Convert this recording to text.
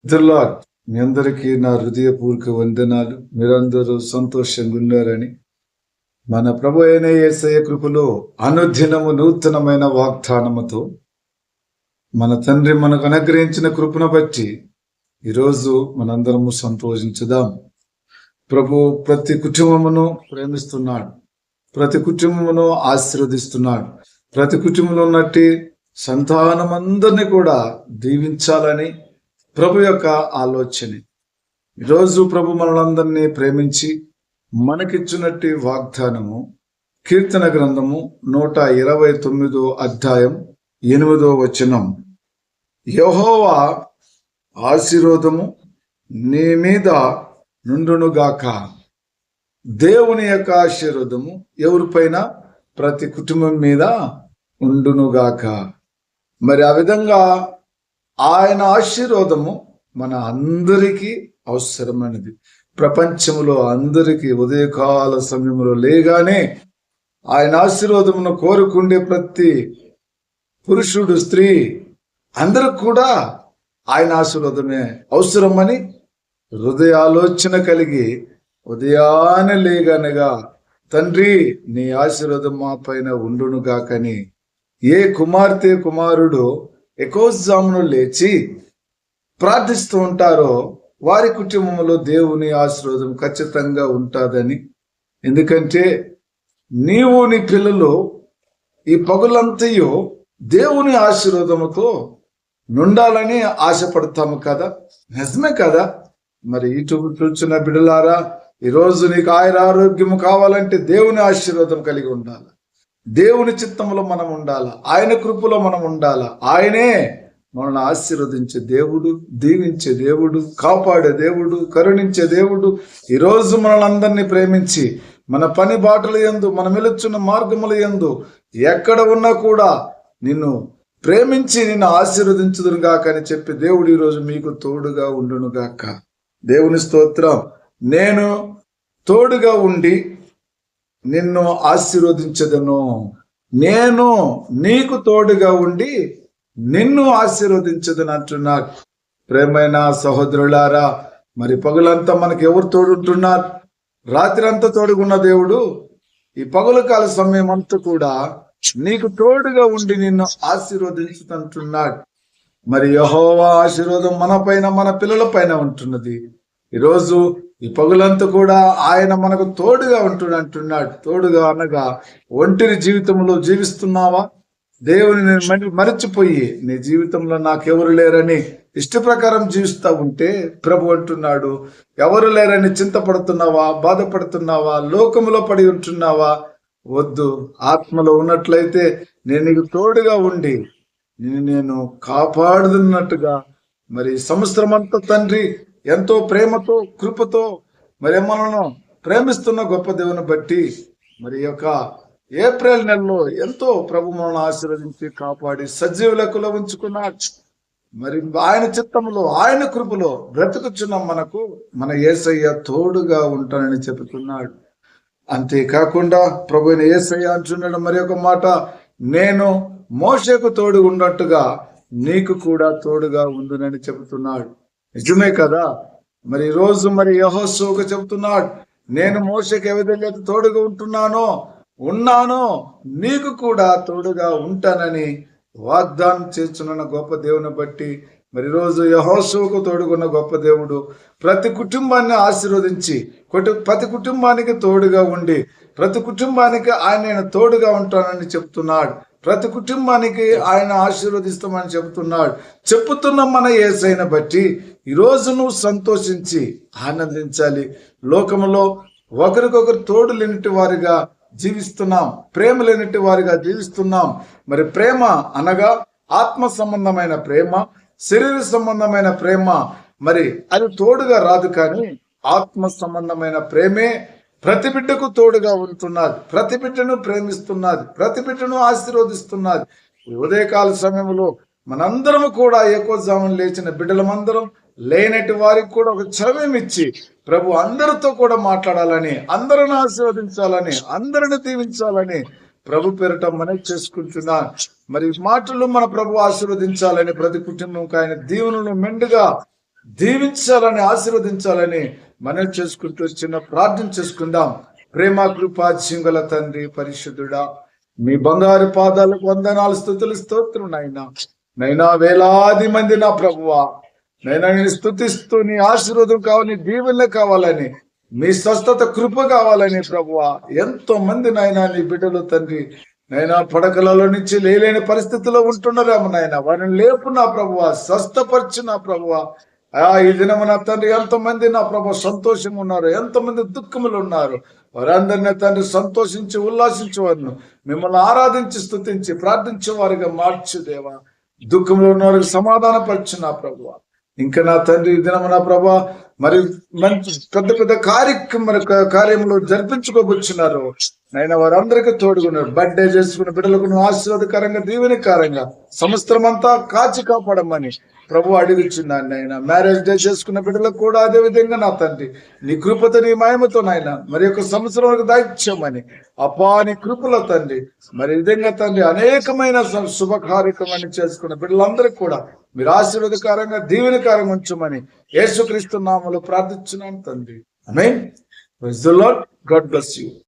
మిత్రులారా, మీ అందరికీ నా హృదయపూర్వక వందనాలు. మీరందరూ సంతోషంగా ఉన్నారని మన ప్రభు అయిన యేసయ్య కృపలో అనుదినము నూతనమైన వాగ్దానముతో మన తండ్రి మనకు అనుగ్రహించిన కృపను బట్టి ఈరోజు మనందరము సంతోషించుదాం. ప్రభు ప్రతి కుటుంబమును ప్రేమిస్తున్నాడు, ప్రతి కుటుంబమును ఆశీర్వదిస్తున్నాడు. ప్రతి కుటుంబంలో ఉన్నట్టు సంతానమందరినీ కూడా దీవించాలని ప్రభు యొక్క ఆలోచన. ఈరోజు ప్రభు మనలందరినీ ప్రేమించి మనకిచ్చినట్టు వాగ్దానము కీర్తన గ్రంథము 129 అధ్యాయం 8వ వచనం. యెహోవా ఆశీర్వాదము నీ మీద నుండునుగాక. దేవుని యొక్క ఆశీర్వాదము ఎవరిపైన? ప్రతి కుటుంబం మీద ఉండునుగాక. మరి ఆ విధంగా ఆయన ఆశీర్వాదము మన అందరికీ అవసరమైనది. ప్రపంచంలో అందరికీ ఉదయకాల సమయంలో లేగానే ఆయన ఆశీర్వాదమును కోరుకుండే ప్రతి పురుషుడు, స్త్రీ అందరూ కూడా ఆయన ఆశీర్వాదమే అవసరమని హృదయ ఆలోచన కలిగి ఉదయాన్నే లేగనగా, తండ్రి నీ ఆశీర్వాదం మా పైన ఉండునుగాకని ఏ కుమార్తె కుమారుడు ఎక్కువజామును లేచి ప్రార్థిస్తూ ఉంటారో వారి కుటుంబంలో దేవుని ఆశీర్వాదం ఖచ్చితంగా ఉంటుందని. ఎందుకంటే నీవు నీ పిల్లలు ఈ పగులంతయు దేవుని ఆశీర్వాదముతో నుండాలని ఆశపడతాము కదా, నిజమే కదా? మరి యూట్యూబ్ చూస్తున్న బిడ్డలారా, ఈరోజు నీకు ఆరోగ్యము కావాలంటే దేవుని ఆశీర్వాదం కలిగి ఉండాలి. దేవుని చిత్తంలో మనం ఉండాలా, ఆయన కృపలో మనం ఉండాలా. ఆయనే మనల్ని ఆశీర్వదించే దేవుడు, దీవించే దేవుడు, కాపాడే దేవుడు, కరుణించే దేవుడు. ఈరోజు మనల్ని అందరినీ ప్రేమించి మన పని బాటల యందు, మనం వెలుచున్న మార్గముల యందు ఎక్కడ ఉన్నా కూడా నిన్ను ప్రేమించి నిన్ను ఆశీర్వదించుదురుగాక అని చెప్పి దేవుడు ఈరోజు మీకు తోడుగా ఉండునుగాక. దేవుని స్తోత్రం. నేను తోడుగా ఉండి నిన్ను ఆశీర్వదించదను. నేను నీకు తోడుగా ఉండి నిన్ను ఆశీర్వదించదను అంటున్నాడు. ప్రేమైన సహోదరులారా, మరి పగులంతా మనకి ఎవరు తోడుంటున్నారు? రాత్రి అంతా తోడుగున్న దేవుడు ఈ పగుల కాల సమయం అంతా కూడా నీకు తోడుగా ఉండి నిన్ను ఆశీర్వదించుతుంటున్నాడు. మరి యెహోవా ఆశీర్వాదం మన పైన, మన పిల్లల పైన ఉంటున్నది. ఈరోజు ఈ పగులంతా కూడా ఆయన మనకు తోడుగా ఉంటున్నాడు. తోడుగా అనగా ఒంటరి జీవితంలో జీవిస్తున్నావా? దేవుని మరచిపోయి నీ జీవితంలో నాకెవరు లేరని ఇష్ట ప్రకారం జీవిస్తా ఉంటే ప్రభు అంటున్నాడు, ఎవరు లేరని చింతపడుతున్నావా? బాధపడుతున్నావా? లోకములో పడి ఉంటున్నావా? వద్దు. ఆత్మలో ఉన్నట్లయితే నేను నీకు తోడుగా ఉండి నేను కాపాడుతున్నట్టుగా. మరి సంవత్సరం అంతా తండ్రి ఎంతో ప్రేమతో, కృపతో మరి మనను ప్రేమిస్తున్న గొప్ప దేవుని బట్టి మరి యొక్క ఏప్రిల్ నెలలో ఎంతో ప్రభు మనల్ని ఆశీర్వదించి కాపాడి సజీవ లెక్కలో ఉంచుకున్నాడు. మరి ఆయన చిత్తంలో, ఆయన కృపలో బ్రతుకుచున్న మనకు మన యేసయ్య తోడుగా ఉంటానని చెబుతున్నాడు. అంతేకాకుండా ప్రభు అయిన యేసయ్య అంటున్నాడు మరి ఒక మాట, నేను మోషేకు తోడు ఉన్నట్టుగా నీకు కూడా తోడుగా ఉండునని చెబుతున్నాడు. నిజమే కదా? మరి ఈ రోజు మరి యెహోషువకు చెబుతున్నాడు, నేను మోషేకు ఏ విధంగా తోడుగా ఉన్నానో నీకు కూడా తోడుగా ఉంటానని వాగ్దానం చేస్తున్న గొప్ప దేవుని బట్టి మరి రోజు యెహోషువకు తోడుగున్న గొప్ప దేవుడు ప్రతి కుటుంబాన్ని ఆశీర్వదించి ప్రతి కుటుంబానికి తోడుగా ఉండి ప్రతి కుటుంబానికి ఆయన తోడుగా ఉంటానని చెప్తున్నాడు. ప్రతి కుటుంబానికి ఆయన ఆశీర్వదిస్తామని చెప్తున్న మన యేసయ్యను బట్టి ఈరోజు నువ్వు సంతోషించి ఆనందించాలి. లోకములో ఒకరికొకరు తోడు లేనిటి వారిగా జీవిస్తున్నాం, ప్రేమ లేనిటి వారిగా జీవిస్తున్నాం. మరి ప్రేమ అనగా ఆత్మ సంబంధమైన ప్రేమ, శరీర సంబంధమైన ప్రేమ మరి అది తోడుగా రాదు. కానీ ఆత్మ సంబంధమైన ప్రేమే ప్రతి బిడ్డకు తోడుగా ఉంటున్నది, ప్రతి బిడ్డను ప్రేమిస్తున్నది, ప్రతి బిడ్డను ఆశీర్వదిస్తున్నది. ఉదయకాల సమయంలో మనందరము కూడా ఏకోజామున లేచిన బిడ్డలమందరం లేనటి వారికి కూడా ఒక సమయం ఇచ్చి ప్రభు అందరితో కూడా మాట్లాడాలని, అందరిని ఆశీర్వదించాలని, అందరిని దీవించాలని ప్రభు పేరట మనవి చేసుకుంటున్నాను. మరి మాటలు మన ప్రభు ఆశీర్వదించాలని ప్రతి కుటుంబంకి ఆయన దీవెనలు మెండుగా దీవించాలని, ఆశీర్వదించాలని మనం చేసుకుంటూ చిన్న ప్రార్థన చేసుకుందాం. ప్రేమ కృపా జింగల తండ్రి పరిశుద్ధుడా, మీ బంగారు పాదాలకు వందనాలు, స్తుతులు, స్తోత్రం నైనా వేలాది మంది నా ప్రభువా, నైనా నేను స్తుతిస్తూ నీ ఆశీర్వాదం కావాలి, నీ దీవెనలు కావాలని, మీ స్వస్థత కృప కావాలని ప్రభువా, ఎంతో మంది నాయన నీ బిడ్డలు తండ్రి నైనా పడకలలో నుంచి లేలేని పరిస్థితిలో ఉంటున్నారేమో నాయన, వారిని లేపు నా ప్రభువా, స్వస్థపరచు నా ప్రభువా. ఈ దినము నా తండ్రి ఎంతమంది నా ప్రభు సంతోషంగా ఉన్నారు, ఎంతమంది దుఃఖములు ఉన్నారు, వారందరినీ తండ్రి సంతోషించి ఉల్లాసించేవారు, మిమ్మల్ని ఆరాధించి స్తుతించి ప్రార్థించే వారిగా మార్చు దేవా. దుఃఖంలో ఉన్న వారికి సమాధాన పరచు నా ప్రభువా. ఇంకా నా తండ్రి ఈ దినము నా ప్రభా మరి మంచి పెద్ద పెద్ద కార్యములు జరిపించుకోబోతున్నారు నైనా, వారందరికీ తోడుగున్నారు. బర్త్డే చేసుకున్న బిడ్డలకు నువ్వు ఆశీర్వాదకరంగా, దీవెనకరంగా సంవత్సరం అంతా కాచి కాపాడమని ప్రభు అడుగుచున్నాను నాయన. మ్యారేజ్ డే చేసుకున్న బిడ్డలకు కూడా అదే విధంగా నా తండ్రి నీ కృపతో, నీ మహిమతో నాయన మరి ఒక సంవత్సరం దాయిచ్చామని అప్పా నీ కృపలో తండ్రి మరి విధంగా తండ్రి అనేకమైన శుభ కార్యక్రమాన్ని చేసుకున్న బిడ్డలందరికీ కూడా మీరు ఆశీర్వాదకరంగా, దీవెనకరంగా ఉంచమని యేసుక్రీస్తు నామములో ప్రార్థించున్నాను తండ్రి. Amen. Praise the Lord. God bless you.